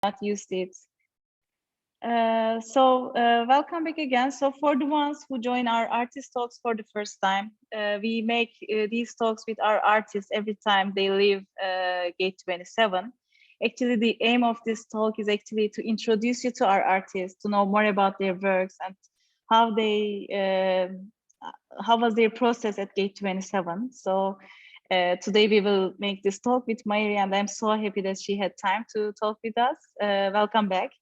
not used it. Welcome back again. So for the ones who join our artist talks for the first time, we make these talks with our artists every time they leave Gate 27. Actually, the aim of this talk is actually to introduce you to our artists, to know more about their works and how was their process at Gate 27. So today we will make this talk with Mairi, and I'm so happy that she had time to talk with us. Welcome back.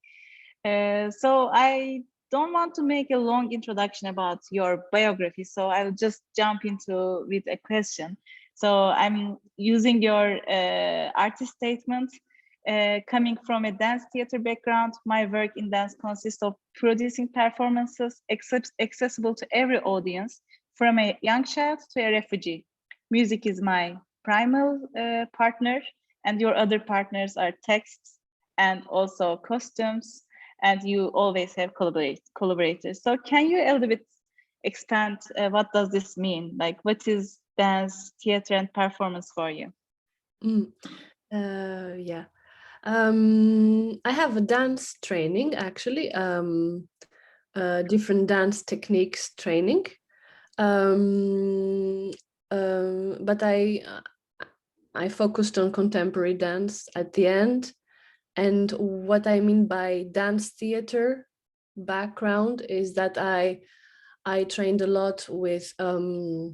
So I don't want to make a long introduction about your biography, so I'll just jump into with a question. So I'm using your artist statement. Coming from a dance theater background, my work in dance consists of producing performances accessible to every audience, from a young child to a refugee. Music is my primal partner, and your other partners are texts and also costumes, and you always have collaborators. So can you a little bit expand what does this mean? Like, what is dance, theater, and performance for you? Yeah. I have a dance training, actually, different dance techniques training. But I focused on contemporary dance at the end. And what I mean by dance theater background is that I trained a lot with a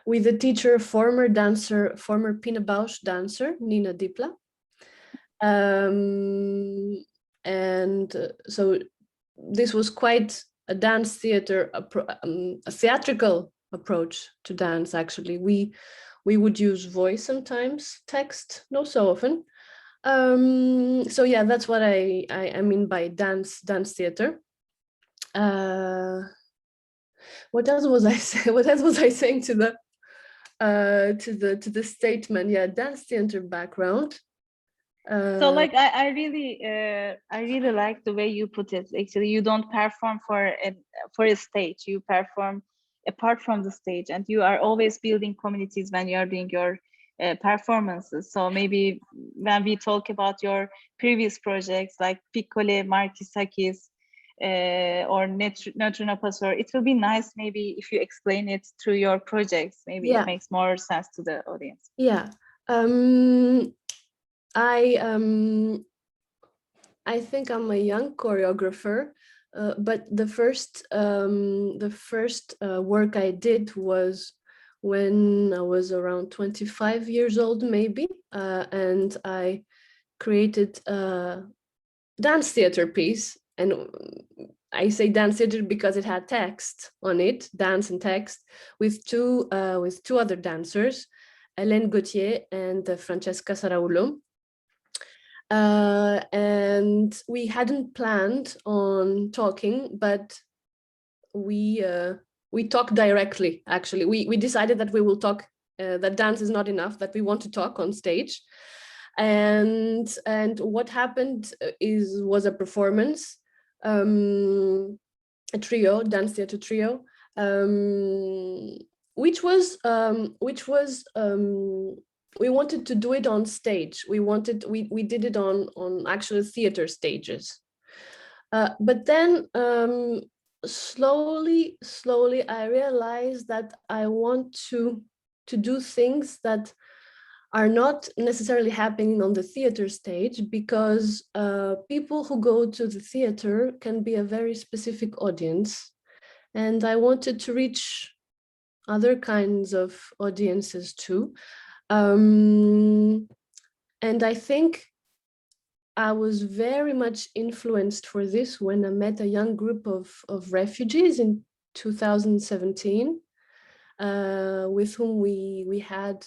teacher, former Pina Bausch dancer, Nina Dipla. And so this was quite a dance theater, a theatrical approach to dance. Actually, we would use voice sometimes, text not so often. So yeah, that's what I mean by dance theater. What else was I saying? What else was I saying to the statement? Yeah, dance theater background. So like I really like the way you put it. Actually, you don't perform for a stage. You perform apart from the stage, and you are always building communities when you are doing your performances. So maybe when we talk about your previous projects like Piccole, Markisakis, or Neutrino Passor, it will be nice maybe if you explain it through your projects. Maybe it makes more sense to the audience. Yeah. I think I'm a young choreographer, but the first work I did was when I was around 25 years old, maybe, and I created a dance theater piece. And I say dance theater because it had text on it, dance and text, with two other dancers, Hélène Gauthier and Francesca Saraulo. And we hadn't planned on talking, but we talked directly. Actually, we decided that we will talk. That dance is not enough. That we want to talk on stage, and what happened was a performance, a trio, dance theater trio, which was. We wanted to do it on stage. We did it on actual theater stages. But then slowly, I realized that I want to do things that are not necessarily happening on the theater stage, because people who go to the theater can be a very specific audience. And I wanted to reach other kinds of audiences too. And I think I was very much influenced for this when I met a young group of refugees in 2017, with whom we had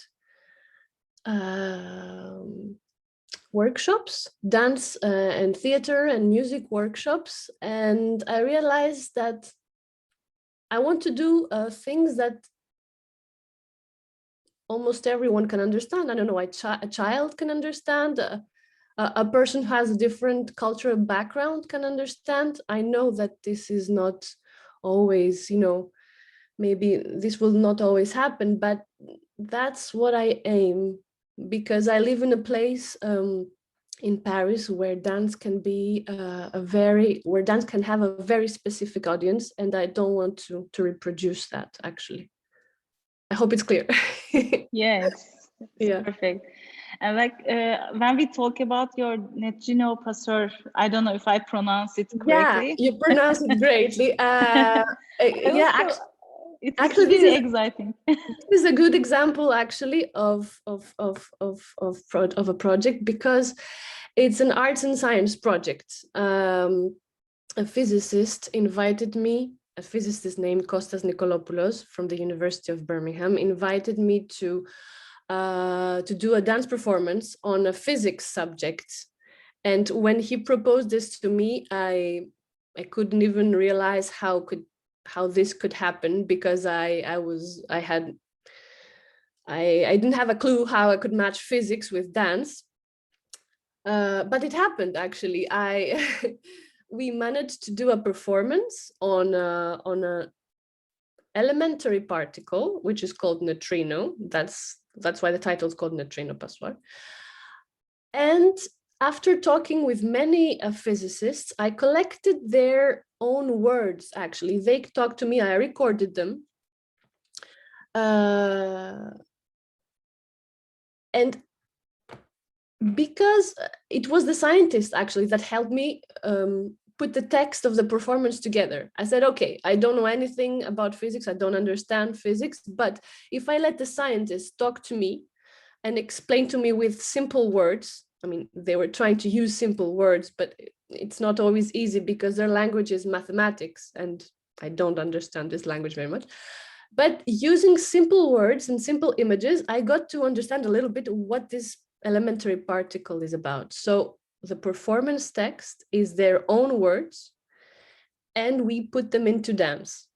workshops, dance and theater and music workshops. And I realized that I want to do things that almost everyone can understand. I don't know, a child can understand, a person who has a different cultural background can understand. I know that this is not always, maybe this will not always happen, but that's what I aim, because I live in a place in Paris, where dance can be where dance can have a very specific audience, and I don't want to reproduce that, actually. I hope it's clear. Yes, it's Yeah. perfect. And like when we talk about your Netrino Pasör, I don't know if I pronounce it correctly. Yeah, you pronounce it greatly. Also, it's actually, really exciting. this is a good example, actually, of a project, because it's an arts and science project. A physicist invited me, a physicist named Kostas Nikolopoulos from the University of Birmingham, invited me to do a dance performance on a physics subject. And when he proposed this to me, I couldn't even realize how this could happen, because I didn't have a clue how I could match physics with dance. But it happened, actually. We managed to do a performance on a elementary particle, which is called neutrino. That's why the title is called Netrino Pasör. And after talking with many physicists, I collected their own words, actually. They talked to me, I recorded them. And because it was the scientist, actually, that helped me put the text of the performance together. I said, okay, I don't know anything about physics, I don't understand physics, but if I let the scientist talk to me and explain to me with simple words, I mean, they were trying to use simple words, but it's not always easy because their language is mathematics, and I don't understand this language very much. But using simple words and simple images, I got to understand a little bit what this elementary particle is about. So the performance text is their own words, and we put them into dance,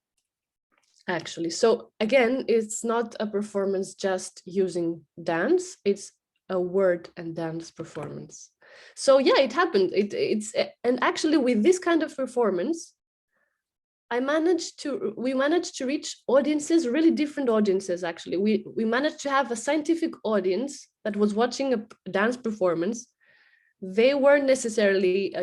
actually. So again, it's not a performance just using dance, it's a word and dance performance. So yeah, it happened. And actually, with this kind of performance, we managed to reach audiences, really different audiences, actually. We managed to have a scientific audience that was watching a dance performance. They weren't necessarily,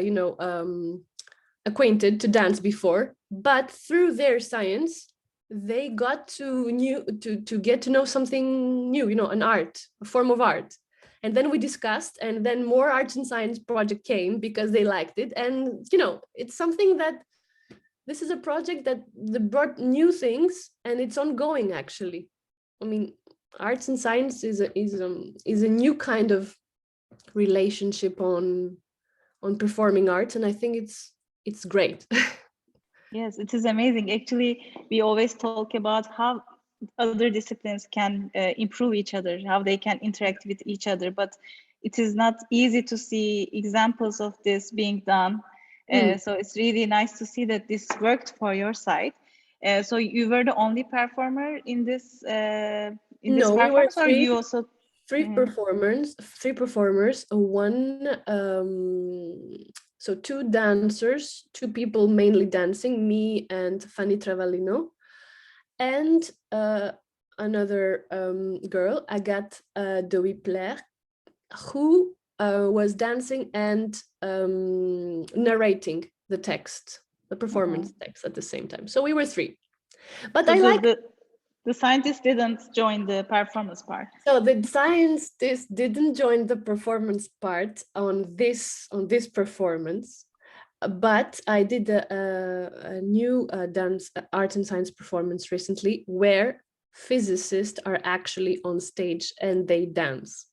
acquainted to dance before, but through their science, they got to get to know something new, an art, a form of art. And then we discussed, and then more arts and science project came because they liked it. And, it's something that, this is a project that brought new things, and it's ongoing, actually. I mean, arts and science is a new kind of relationship on performing arts, and I think it's great. Yes, it is amazing. Actually, we always talk about how other disciplines can improve each other, how they can interact with each other, but it is not easy to see examples of this being done. So it's really nice to see that this worked for your side. So you were the only performer in this No, we were performance, or you also three performers. One, so two dancers, two people mainly dancing, me and Fanny Travaglino, and another girl, Agathe de Whippler, who was dancing and narrating the text, the performance text at the same time. So we were three. But so the scientist didn't join the performance part. So the scientist didn't join the performance part on this performance, but I did a new dance art and science performance recently where physicists are actually on stage and they dance.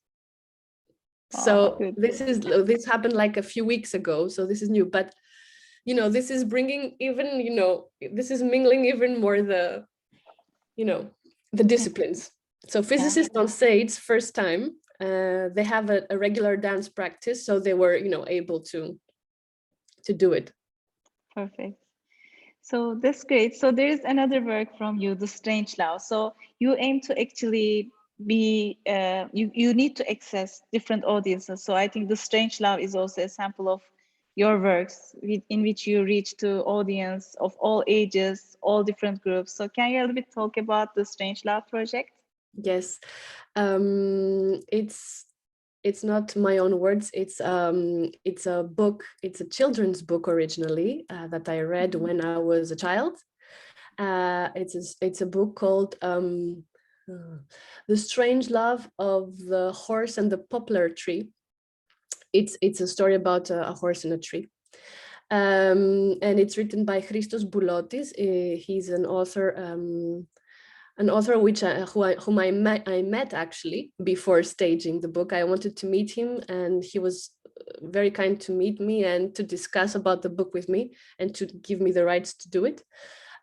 So this happened like a few weeks ago. So this is new, but this is bringing even this is mingling even more the disciplines. So physicists on stage, first time, they have a regular dance practice, so they were able to do it. Perfect. So that's great. So there is another work from you, The Strange Love. So you aim to actually be, you need to access different audiences. So I think The Strange Love is also a sample of your works in which you reach to audience of all ages, all different groups. So can you a little bit talk about The Strange Love project? Yes, it's not my own words. It's a book. It's a children's book originally that I read when I was a child. It's a book called The Strange Love of the Horse and the Poplar Tree. It's a story about a horse and a tree. And it's written by Christos Boulotis. He's an author whom I met actually before staging the book. I wanted to meet him, and he was very kind to meet me and to discuss about the book with me and to give me the rights to do it.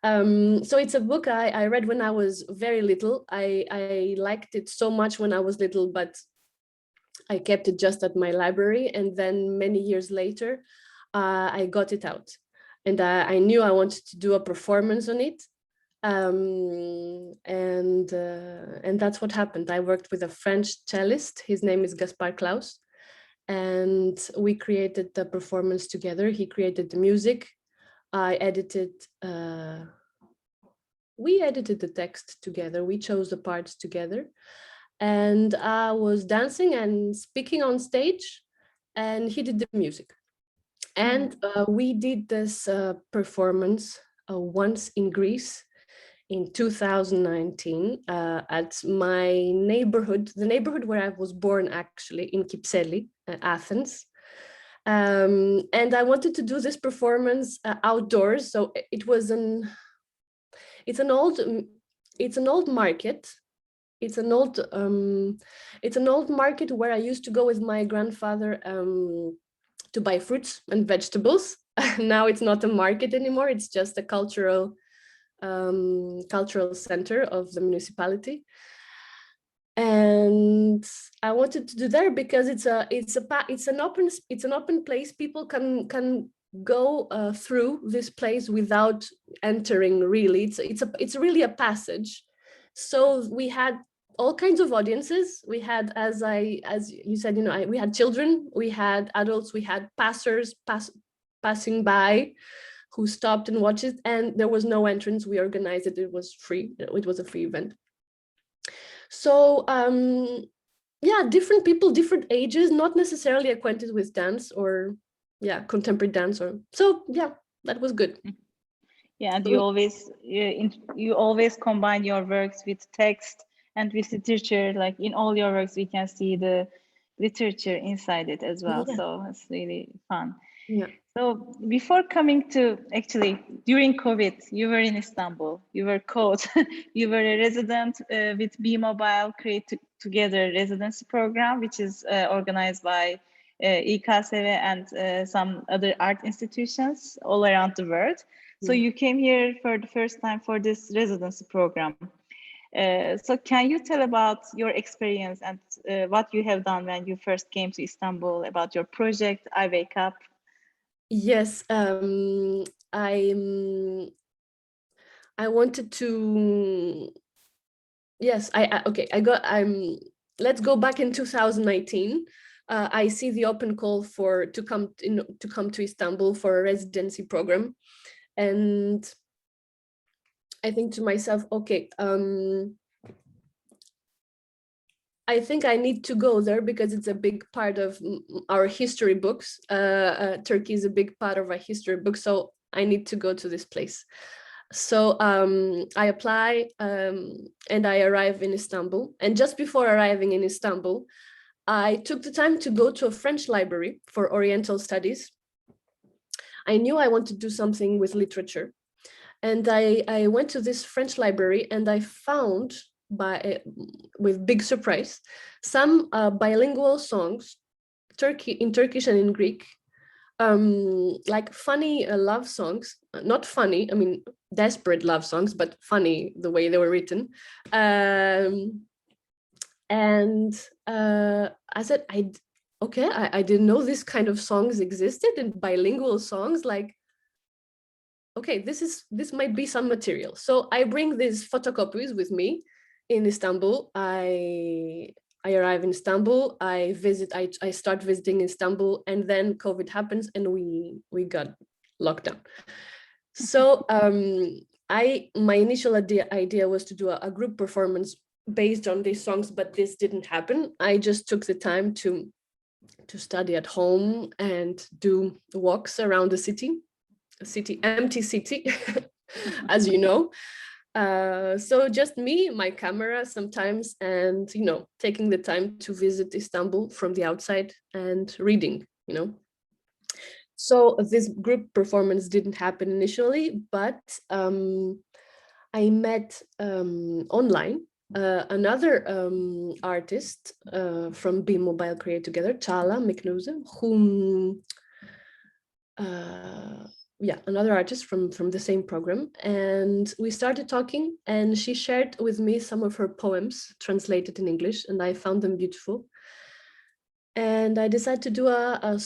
So it's a book I read when I was very little. I liked it so much when I was little, but I kept it just at my library. And then many years later, I got it out, and I knew I wanted to do a performance on it. And that's what happened. I worked with a French cellist. His name is Gaspard Klaus, and we created the performance together. He created the music. I edited. We edited the text together. We chose the parts together, and I was dancing and speaking on stage, and he did the music. And we did this performance once in Greece in 2019 at my neighborhood, the neighborhood where I was born, actually, in Kypseli, Athens. And I wanted to do this performance outdoors. So it's an old market. It's an old market where I used to go with my grandfather to buy fruits and vegetables. Now it's not a market anymore. It's just a cultural center of the municipality. And I wanted to do there because it's an open place. People can go through this place without entering. Really, it's really a passage. So we had all kinds of audiences. We had, as you said, we had children, we had adults, we had passing by who stopped and watched it, and there was no entrance. We organized it. It was free. It was a free event. So yeah, different people, different ages, not necessarily acquainted with dance or contemporary dance, or so yeah, that was good. Yeah, and you always combine your works with text and with literature. Like in all your works, we can see the literature inside it as well. Yeah. So it's really fun. Yeah. So before coming to, actually, during COVID, you were in Istanbul. You were caught. You were a resident with Be Mobile Create Together residency program, which is organized by İKSV and some other art institutions all around the world. So you came here for the first time for this residency program. So can you tell about your experience and what you have done when you first came to Istanbul, about your project, I Wake Up? Yes, I wanted to. Yes, let's go back in 2019. I see the open call to come to Istanbul for a residency program, and I think to myself, okay, I think I need to go there because it's a big part of our history books. Turkey is a big part of our history books, so I need to go to this place. So I apply and I arrive in Istanbul. And just before arriving in Istanbul, I took the time to go to a French library for Oriental studies. I knew I wanted to do something with literature. And I went to this French library and I found, with big surprise, some bilingual songs, in Turkish and in Greek, like funny love songs, not funny, I mean, desperate love songs, but funny the way they were written. And I said, I didn't know this kind of songs existed, and bilingual songs, like, okay, this might be some material. So I bring these photocopies with me in Istanbul. I arrive in Istanbul, I start visiting Istanbul, and then COVID happens and we got locked down. So my initial idea was to do a group performance based on these songs, but this didn't happen. I just took the time to study at home and do walks around the city, empty city, as you know. So just me, my camera sometimes, and, you know, taking the time to visit Istanbul from the outside and reading, you know. So this group performance didn't happen initially, but I met online another artist from Be Mobile Create Together, Çağla Meknuse, whom another artist from the same program, and we started talking, and she shared with me some of her poems translated in English, and I found them beautiful. And I decided to do a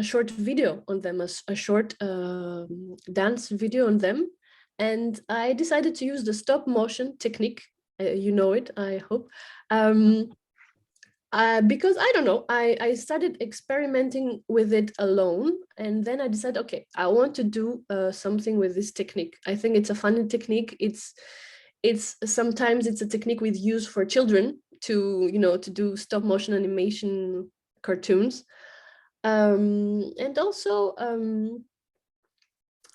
short video on them, a short dance video on them. And I decided to use the stop motion technique. You know it, I hope. Because I don't know, I started experimenting with it alone, and then I decided, okay, I want to do something with this technique. I think it's a funny technique. It's sometimes it's a technique we use for children to, you know, to do stop motion animation cartoons, and also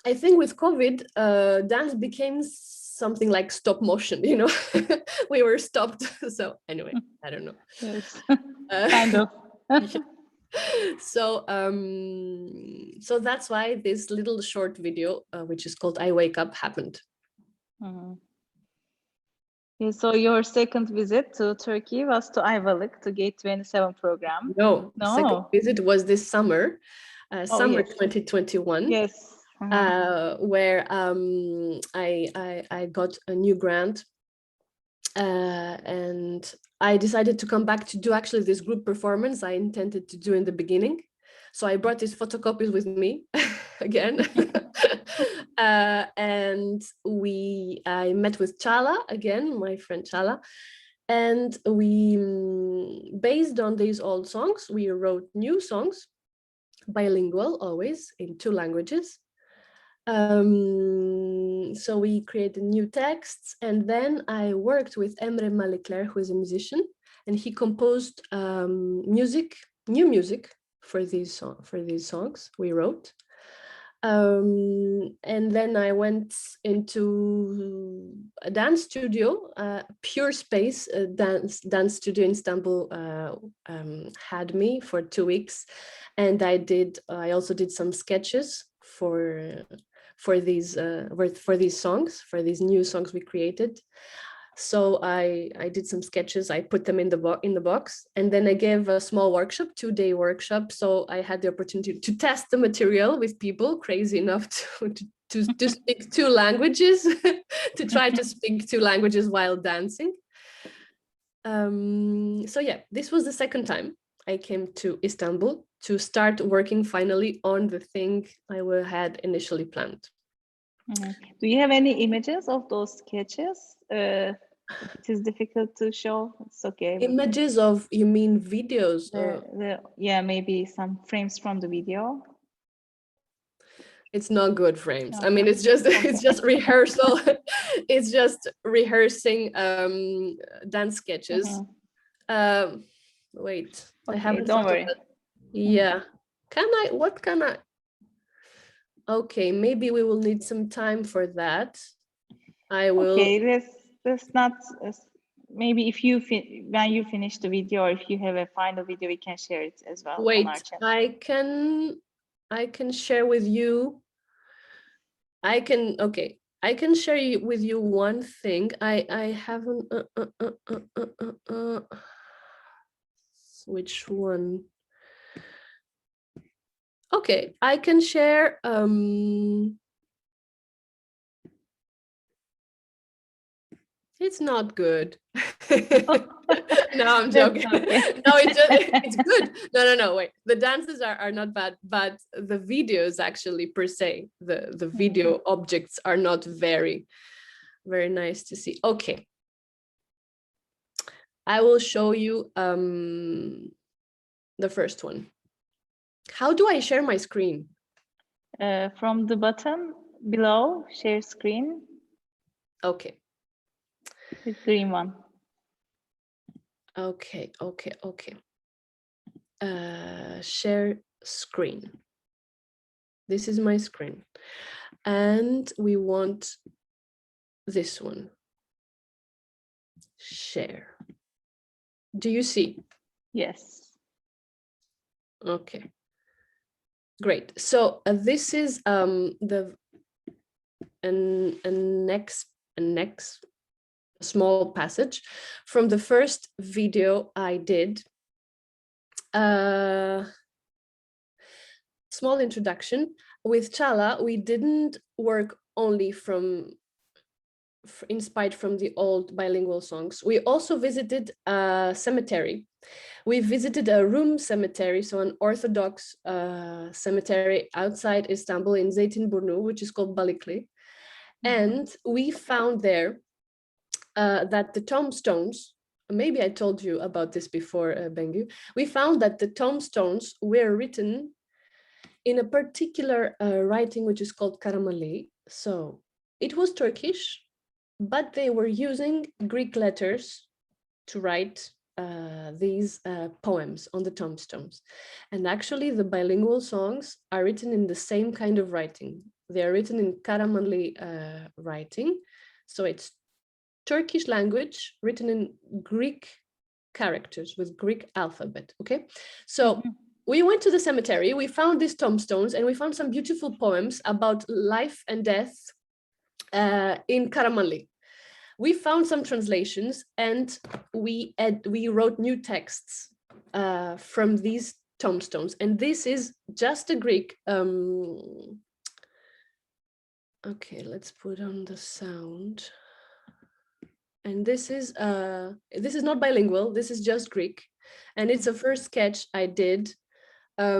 I think with COVID, dance became something like stop motion, you know. We were stopped. So anyway, I don't know. Yes. Kind of. So so that's why this little short video, which is called I Wake Up, happened. Yeah, so your second visit to Turkey was to Ayvalık, to Gate 27 program. No, second visit was this summer, summer yes. 2021. Yes. Where I got a new grant, and I decided to come back to do actually this group performance I intended to do in the beginning. So I brought these photocopies with me again. And I met with Çağla again, my friend Çağla, and we, based on these old songs, we wrote new songs, bilingual, always in 2 languages. So we created new texts, and then I worked with Emre Malikler, who is a musician, and he composed new music for these songs we wrote. And then I went into a dance studio, Pure Space, a dance studio in Istanbul, had me for 2 weeks, and I also did some sketches for these songs, for these new songs we created. So I did some sketches, I put them in the box, and then I gave a small workshop, 2-day workshop. So I had the opportunity to test the material with people crazy enough to speak 2 languages, to try to speak 2 languages while dancing. So yeah, this was the second time I came to Istanbul to start working finally on the thing I had initially planned. Do you have any images of those sketches? It is difficult to show. It's okay. Images of, you mean videos? Yeah, maybe some frames from the video. It's not good frames. Okay. I mean, it's just rehearsal. It's just rehearsing dance sketches. Wait, okay, I haven't. Don't worry. Yeah. What can I? Okay, maybe we will need some time for that. I will. Okay, let's not. Maybe if you when you finish the video, or if you have a final video, we can share it as well. Wait, on our channel. I can share with you. I can share with you one thing. I haven't. Which one? Okay, I can share. It's not good. No, I'm joking. Okay. No, it's good. No, wait. The dances are not bad, but the videos actually per se, the video objects are not very, very nice to see. Okay. I will show you the first one. How do I share my screen? From the button below, share screen. Okay. The green one. Okay. Share screen. This is my screen. And we want this one. Share. Do you see? Yes. Okay. Great. So this is the next small passage from the first video I did. Small introduction. With Chala, we didn't work only inspired from the old bilingual songs. We also visited a cemetery. We visited a Rum cemetery, so an Orthodox cemetery outside Istanbul in Zeytinburnu, which is called Balıklı. And we found there that the tombstones, maybe I told you about this before, Bengü, we found that the tombstones were written in a particular writing, which is called Karamanlı. So it was Turkish, but they were using Greek letters to write these poems on the tombstones. And actually the bilingual songs are written in the same kind of writing. They are written in Karamanlı writing. So it's Turkish language written in Greek characters with Greek alphabet, okay? So we went to the cemetery, we found these tombstones, and we found some beautiful poems about life and death in Karamanlı. We found some translations, and we wrote new texts from these tombstones. And this is just a Greek. Okay, let's put on the sound. And this is not bilingual. This is just Greek, and it's a first sketch I did. A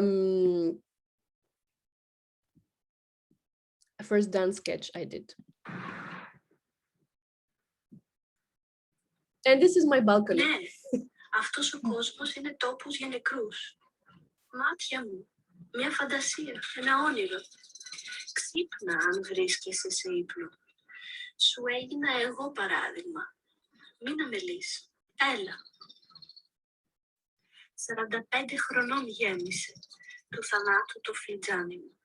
first dance sketch I did. And this is my balcony. Ναι, αυτός ο κόσμος είναι τόπος για νεκρούς. Μάτια μου, μια φαντασία, ένα όνειρο. Ξύπνα αν βρίσκεσαι σε ύπνο. Σου έγινα εγώ παράδειγμα. Μην αμελείς. Έλα. 45 χρονών γέμισε. Του θανάτου το φλιτζάνι μου.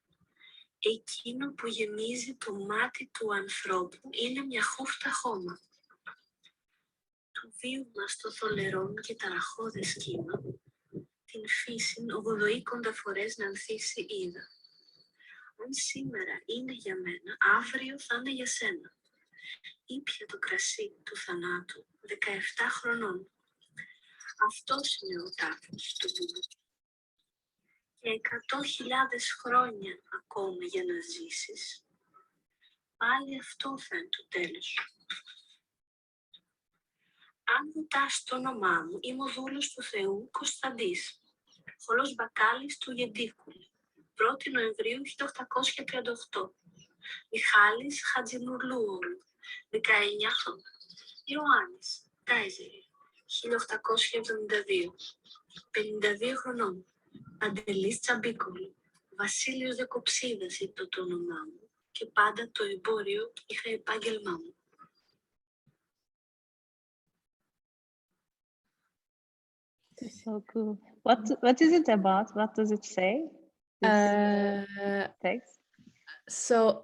Εκείνο που γεμίζει το μάτι του ανθρώπου είναι μια χούφτα χώμα. Του βίου μας το θολερόν και ταραχώδες κύμα, την φύση 80 φορές να ανθίσει είδα. Αν σήμερα είναι για μένα, αύριο θα είναι για σένα. Ήπια το κρασί του θανάτου 17 χρονών. Αυτός είναι ο τάφος του βουλού. Και 100.000 χρόνια ακόμα για να ζήσεις, πάλι αυτό θα είναι το τέλος σου. Αν ρωτάς το όνομά μου, είμαι ο δούλος του Θεού Κωνσταντής, χολός μπακάλης του Γεντίκουλη, 1η Νοεμβρίου 1838. Μιχάλης Χατζημουρλούολου, 19 χρόνια. Ιωάννης Τάιζερη, 1872, 52 χρονών. Παντελής Τσαμπίκολου, Βασίλειος Δεκοψίδας είπε το όνομά μου και πάντα το εμπόριο είχα επάγγελμά μου. So cool. What is it about? What does it say? Text. So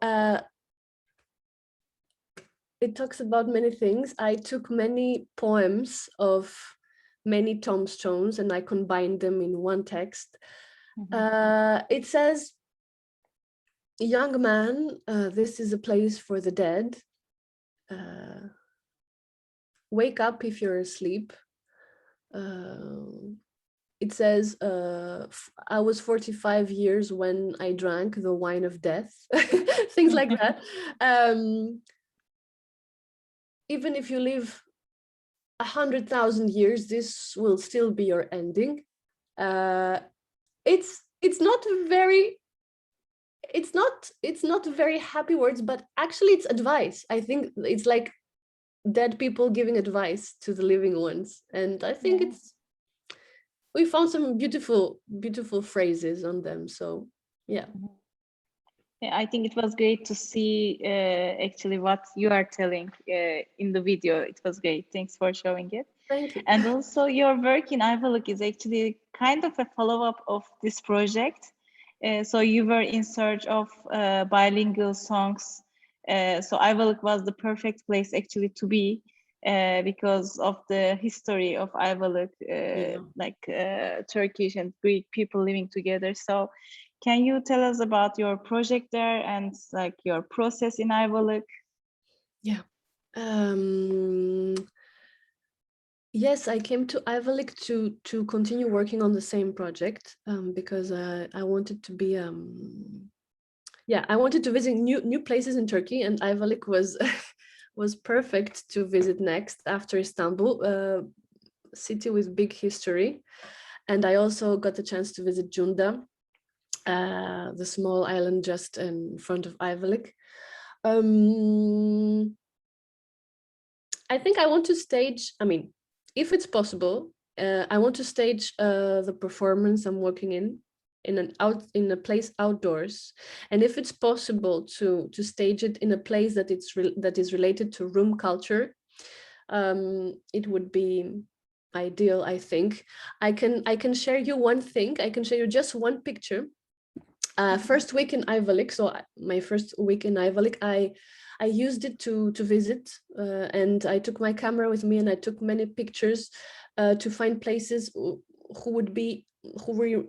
it talks about many things. I took many poems of many tombstones and I combined them in one text. It says, young man, this is a place for the dead. Wake up if you're asleep. It says, I was 45 years when I drank the wine of death. Things like that. Even if you live 100,000 years, this will still be your ending. It's not very happy words, but actually it's advice. I think it's like dead people giving advice to the living ones, and I think we found some beautiful phrases on them. So yeah. Yeah, I think it was great to see actually what you are telling in the video. It was great. Thanks for showing it. Thank you. And also your work in Ayvalık is actually kind of a follow-up of this project. So you were in search of bilingual songs. So Ayvalık was the perfect place actually to be because of the history of Ayvalık, like Turkish and Greek people living together. So can you tell us about your project there and like your process in Ayvalık? Yeah. Yes, I came to Ayvalık to continue working on the same project because I wanted to be I wanted to visit new places in Turkey, and Ayvalık was was perfect to visit next after Istanbul, city with big history. And I also got the chance to visit Cunda, the small island just in front of Ayvalık. I think I want to stage, I mean, if it's possible, I want to stage the performance I'm working in a place outdoors, and if it's possible to stage it in a place that is related to room culture, it would be ideal. I think I can share you one thing. I can share you just one picture. First week in Ayvalık, so my first week in Ayvalık, I used it to visit, and I took my camera with me and I took many pictures to find places who were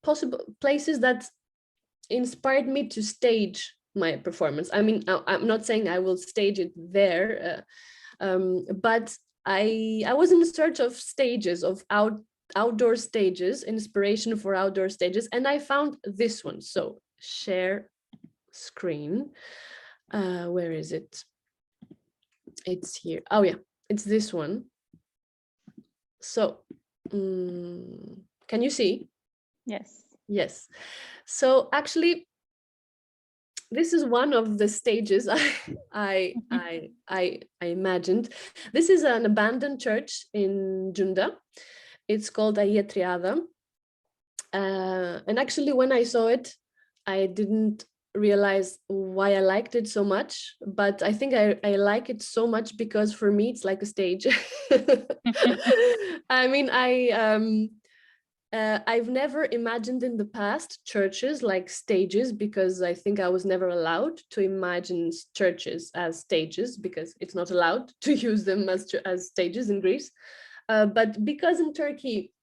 possible places that inspired me to stage my performance. I mean, I'm not saying I will stage it there, but I was in search of stages, of outdoor stages, inspiration for outdoor stages, and I found this one. So share screen. Where is it? It's here. Oh yeah, it's this one. So can you see? Yes. Yes. So actually, this is one of the stages I imagined. This is an abandoned church in Cunda. It's called ayları. And actually, when I saw it, I didn't realize why I liked it so much, but I think I like it so much because for me it's like a stage. I mean, I've never imagined in the past churches like stages, because I think I was never allowed to imagine churches as stages, because it's not allowed to use them as stages in Greece. But because in Turkey,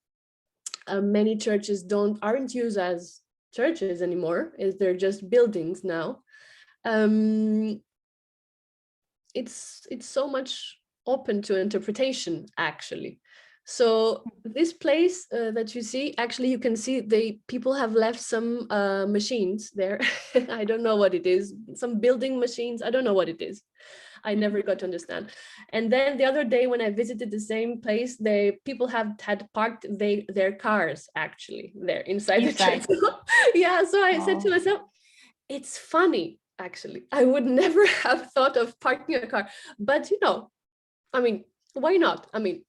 many churches aren't used as churches anymore, they're just buildings now. It's so much open to interpretation, actually. So this place that you see, actually you can see people have left some machines there. I don't know what it is, some building machines, I don't know what it is. I never got to understand. And then the other day when I visited the same place, people had parked their cars actually there inside the church. Yeah, so I said to myself, it's funny, actually. I would never have thought of parking a car, but I mean, why not? I mean,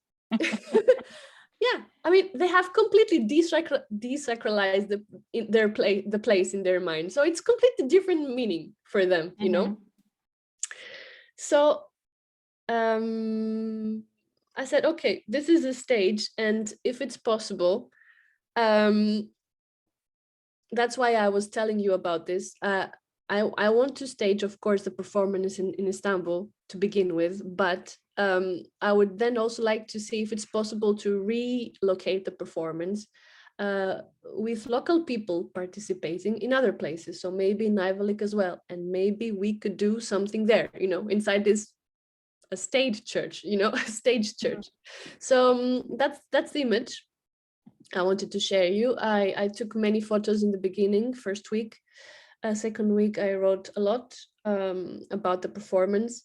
yeah, I mean, they have completely desacralized the place in their mind. So it's completely different meaning for them, you know? So I said, okay, this is a stage, and if it's possible, that's why I was telling you about this. I want to stage, of course, the performance in Istanbul to begin with, but I would then also like to see if it's possible to relocate the performance with local people participating in other places. So maybe in Ayvalık as well, and maybe we could do something there, inside this a stage church, a stage church. So that's the image I wanted to share you. I took many photos in the beginning, first week. Second week, I wrote a lot about the performance.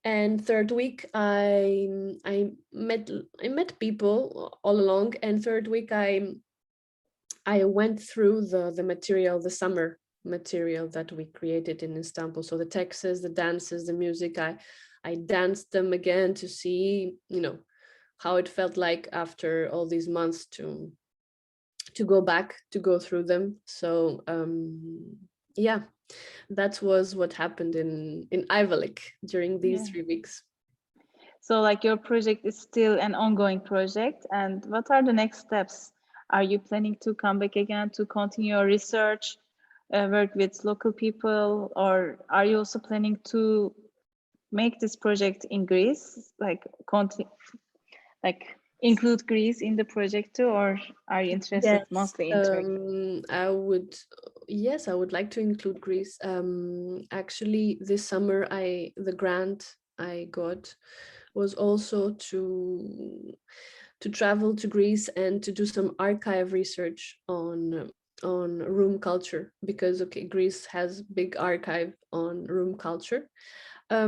And third week, I met people all along. And third week, I went through the material, the summer material that we created in Istanbul. So the texts, the dances, the music, I danced them again to see, how it felt like after all these months to go back, to go through them. So yeah, that was what happened in Ayvalık during these 3 weeks. So like your project is still an ongoing project, and what are the next steps? Are you planning to come back again to continue your research, work with local people, or are you also planning to make this project in Greece, like include Greece in the project too, or are you interested Yes, mostly in Turkey? I would like to include Greece. Actually, this summer, the grant I got was also to travel to Greece and to do some archive research on room culture, because Greece has big archive on room culture. So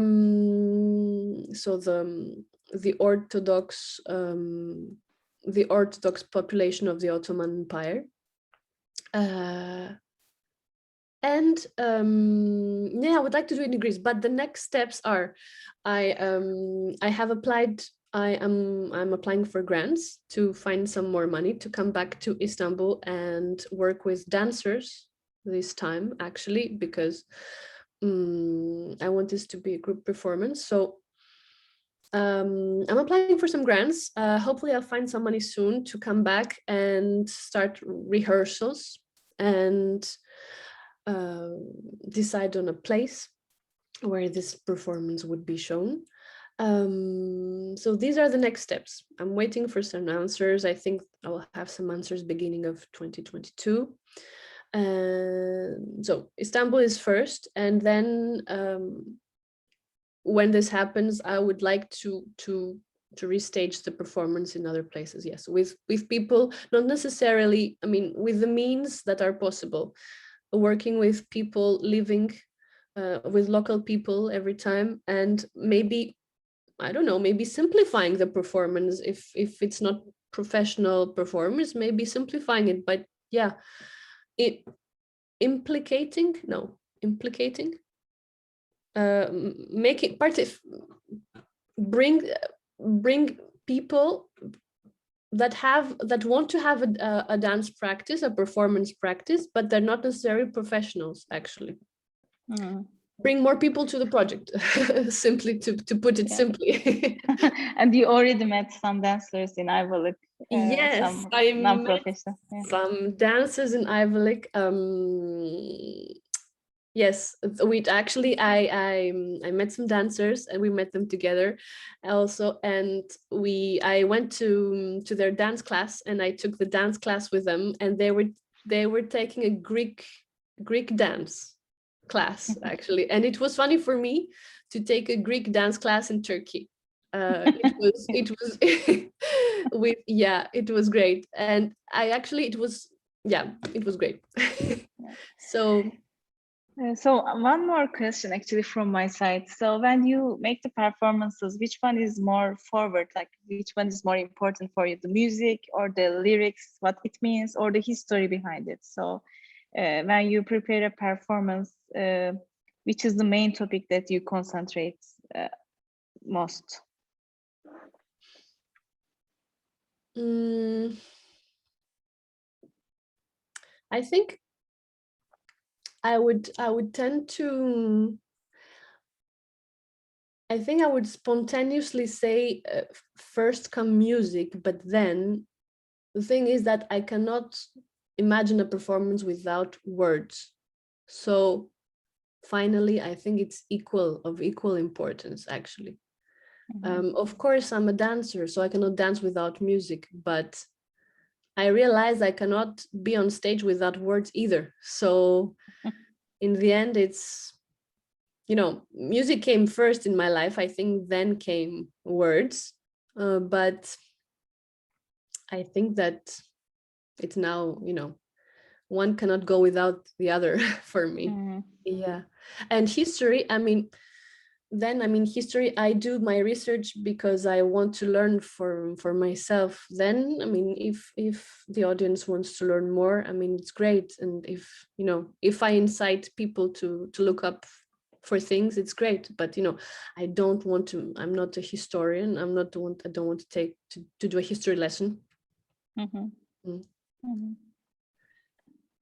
the Orthodox population of the Ottoman Empire. And I would like to do it in Greece, but the next steps are, I'm applying for grants to find some more money to come back to Istanbul and work with dancers this time, actually, because I want this to be a group performance. So I'm applying for some grants. Hopefully I'll find some money soon to come back and start rehearsals and decide on a place where this performance would be shown. So these are the next steps. I'm waiting for some answers. I think I will have some answers beginning of 2022. So Istanbul is first, and then when this happens, I would like to restage the performance in other places. Yes, with people, not necessarily, I mean, with the means that are possible, working with people, living with local people every time, and maybe, I don't know, maybe simplifying the performance if it's not professional performance, maybe simplifying it, but yeah, implicating, making part of, bring people that want to have a dance practice, a performance practice, but they're not necessarily professionals, actually. Bring more people to the project, simply to put it simply. And you already met some dancers in Ayvalık. Yes, some I non-professional. met some dancers in Ayvalık. Yes, I met some dancers and we met them together also, and I went to their dance class, and I took the dance class with them, and they were taking a Greek dance class, actually, and it was funny for me to take a Greek dance class in Turkey. It was it was great, and it was great. So one more question actually from my side. So when you make the performances, which one is more forward? Like which one is more important for you? The music or the lyrics, what it means, or the history behind it? So when you prepare a performance, which is the main topic that you concentrate most? I think I would tend to, I think I would spontaneously say first come music, but then the thing is that I cannot imagine a performance without words. So finally, I think it's of equal importance, actually. Of course, I'm a dancer, so I cannot dance without music, but I realize I cannot be on stage without words either. So in the end, it's, music came first in my life. I think then came words, but I think that it's now, one cannot go without the other for me. Yeah. And history, history, I do my research because I want to learn for myself. Then, if the audience wants to learn more, it's great. And if I incite people to look up for things, it's great. But, I don't want to, I'm not a historian. I don't want to do a history lesson.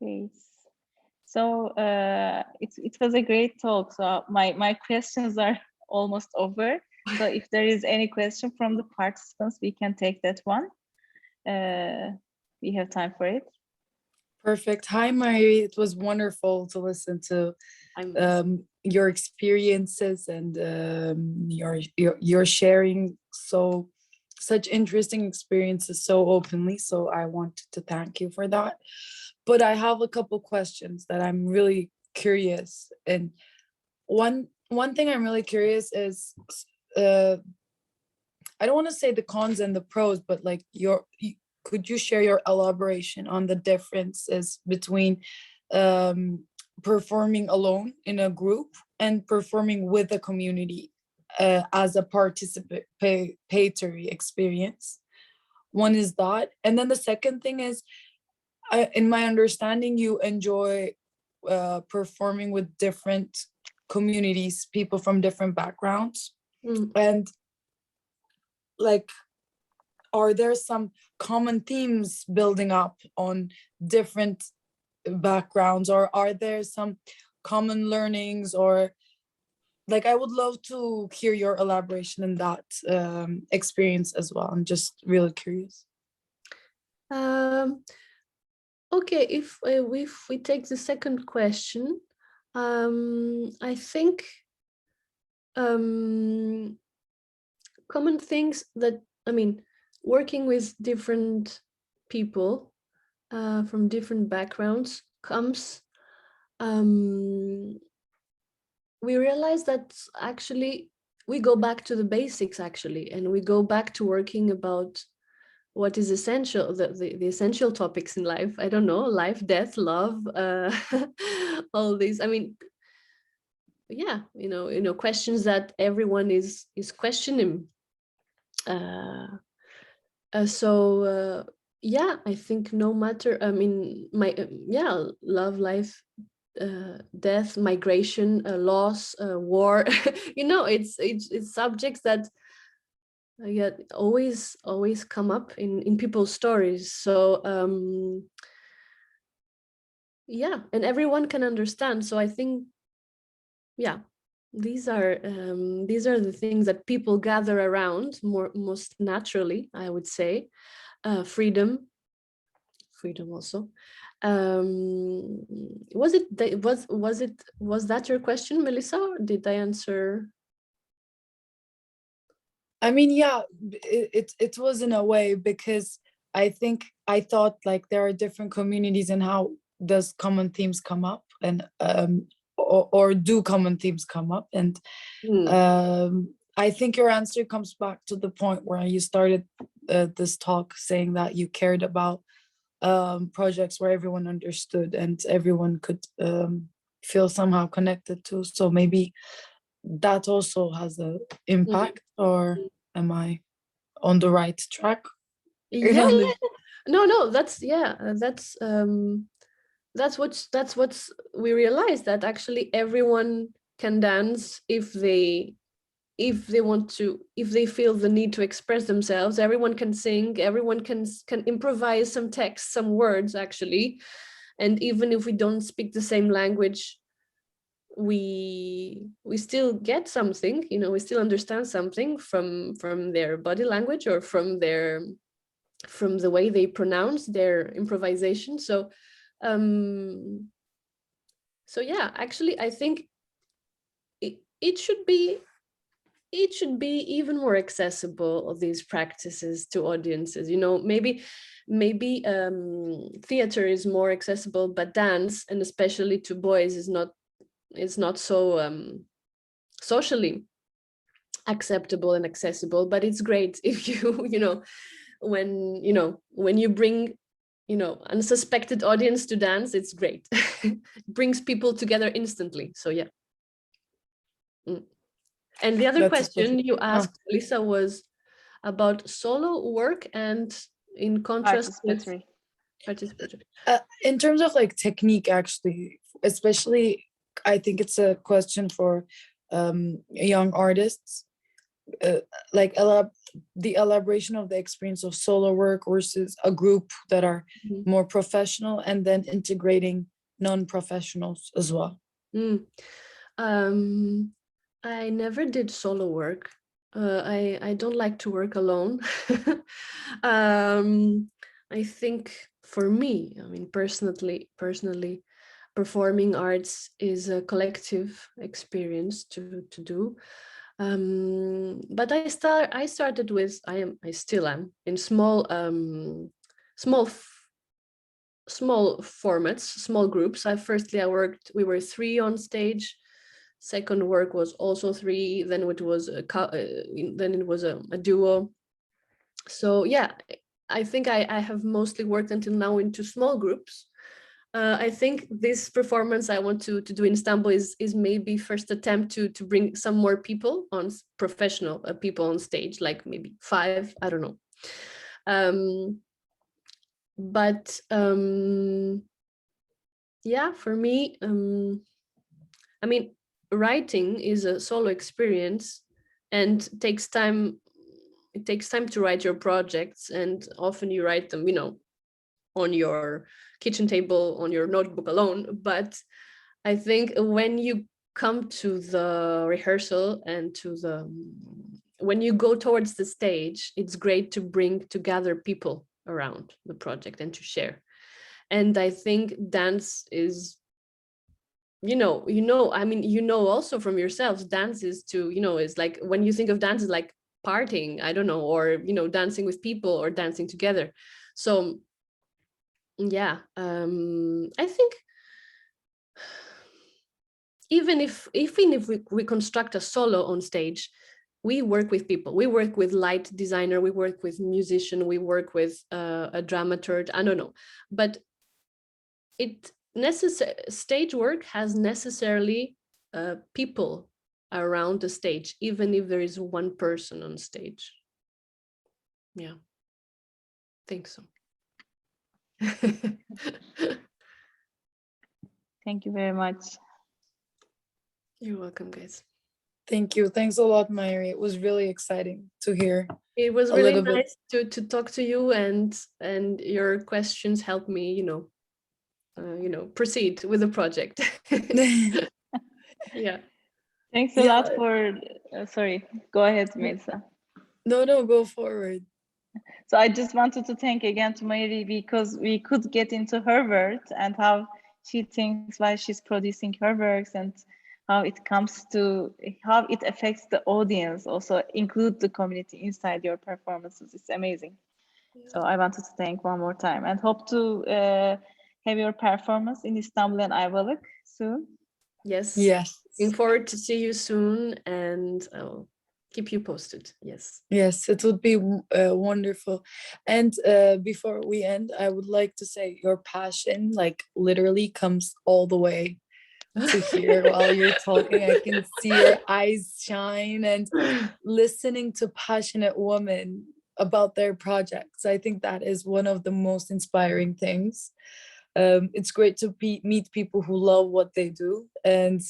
Great. So it was a great talk. So my questions are almost over. So if there is any question from the participants, we can take that one. We have time for it. Perfect. Hi, Mairi. It was wonderful to listen to your experiences and your sharing such interesting experiences so openly. So I wanted to thank you for that. But I have a couple questions that I'm really curious. And one thing I'm really curious is, I don't want to say the cons and the pros, but like could you share your elaboration on the differences between performing alone in a group and performing with a community as a participatory experience? One is that. And then the second thing is, in my understanding, you enjoy performing with different communities, people from different backgrounds. And like, are there some common themes building up on different backgrounds, or are there some common learnings, or like, I would love to hear your elaboration in that experience as well. I'm just really curious. Okay, if we take the second question, I think common things that, I mean, working with different people from different backgrounds comes, we realize that actually we go back to the basics actually, and we go back to working about what is essential, the essential topics in life. I don't know, life, death, love, all these, I mean, yeah, you know, questions that everyone is questioning. Yeah, I think no matter, I mean, love, life, death, migration, loss, war, you know, it's subjects that always come up in people's stories. So yeah, and everyone can understand. So I think, yeah, these are the things that people gather around most naturally, I would say. Freedom also. Was that your question, Melissa, or did I answer? I mean, yeah, it was in a way, because I thought like there are different communities, and how does common themes come up, and or do common themes come up? And I think your answer comes back to the point where you started this talk, saying that you cared about projects where everyone understood and everyone could feel somehow connected to. So maybe that also has an impact, or am I on the right track? Yeah. No, that's what's we realized, that actually everyone can dance if they want to, if they feel the need to express themselves. Everyone can sing, everyone can improvise some text, some words actually, and even if we don't speak the same language, we still get something, you know, we still understand something from their body language, or from the way they pronounce their improvisation. So yeah, actually I think it should be even more accessible, these practices, to audiences. You know, maybe theater is more accessible, but dance, and especially to boys, is not so socially acceptable and accessible. But it's great if you know, when you bring, you know, unsuspected audience to dance, it's great. It brings people together instantly. So yeah. And the other question you asked, Lisa, was about solo work and in contrast with participatory. In terms of like technique, actually, especially, I think it's a question for young artists, like the elaboration of the experience of solo work versus a group that are more professional, and then integrating non-professionals as well. I never did solo work. I don't like to work alone. I think for me, I mean, personally, performing arts is a collective experience to do. But I started with, I still am in small formats, small groups. We were 3 on stage. Second work was also 3. Then it was a duo. So yeah, I think I have mostly worked until now into small groups. I think this performance I want to do in Istanbul is maybe first attempt to bring some more people on, professional people on stage, like maybe 5, I don't know. Yeah, for me, I mean, writing is a solo experience and takes time. It takes time to write your projects, and often you write them, on your kitchen table, on your notebook alone. But I think when you come to the rehearsal and when you go towards the stage, it's great to gather people around the project and to share. And I think dance is, I mean, also from yourselves, dance is is like, when you think of dance, is like partying, I don't know, or, dancing with people or dancing together. So yeah, I think even if we construct a solo on stage, we work with people. We work with light designer, we work with musician, we work with a dramaturg, I don't know. But stage work has necessarily people around the stage, even if there is one person on stage. Yeah, I think so. Thank you very much. You're welcome, guys. Thank you. Thanks a lot, Mairi. It was really exciting to hear. It was really nice to talk to you, and your questions helped me, proceed with the project. Yeah. Thanks a lot for, sorry, go ahead, Melisa. No, go forward. So I just wanted to thank again to Mairi, because we could get into her world and how she thinks while she's producing her works, and how it affects the audience, also include the community inside your performances. It's amazing. Yeah. So I wanted to thank one more time, and hope to have your performance in Istanbul and Ayvalık soon. Yes. Looking forward to see you soon, and I'll keep you posted. Yes, it would be wonderful. And before we end, I would like to say your passion literally comes all the way to here while you're talking. I can see your eyes shine, and listening to passionate women about their projects, I think that is one of the most inspiring things. It's great to meet people who love what they do and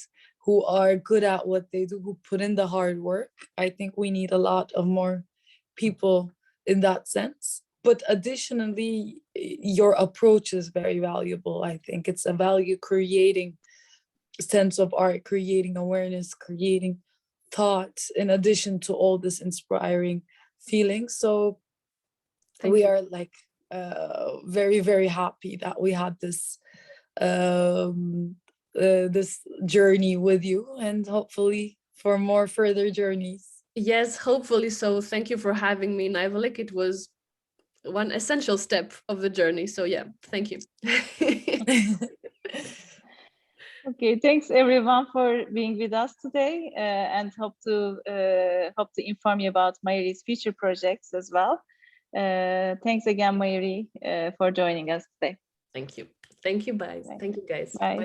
who are good at what they do, who put in the hard work. I think we need a lot of more people in that sense. But additionally, your approach is very valuable. I think it's a value creating sense of art, creating awareness, creating thoughts, in addition to all this inspiring feelings. So we are very, very happy that we had this this journey with you, and hopefully for more further journeys. Yes, hopefully so. Thank you for having me in Ayvalık. It was one essential step of the journey. So yeah, thank you. Okay, thanks everyone for being with us today, and hope to inform you about Mairi's future projects as well. Thanks again, Mairi, for joining us today. Thank you. Thank you, bye. Thank you, guys. Bye. Bye.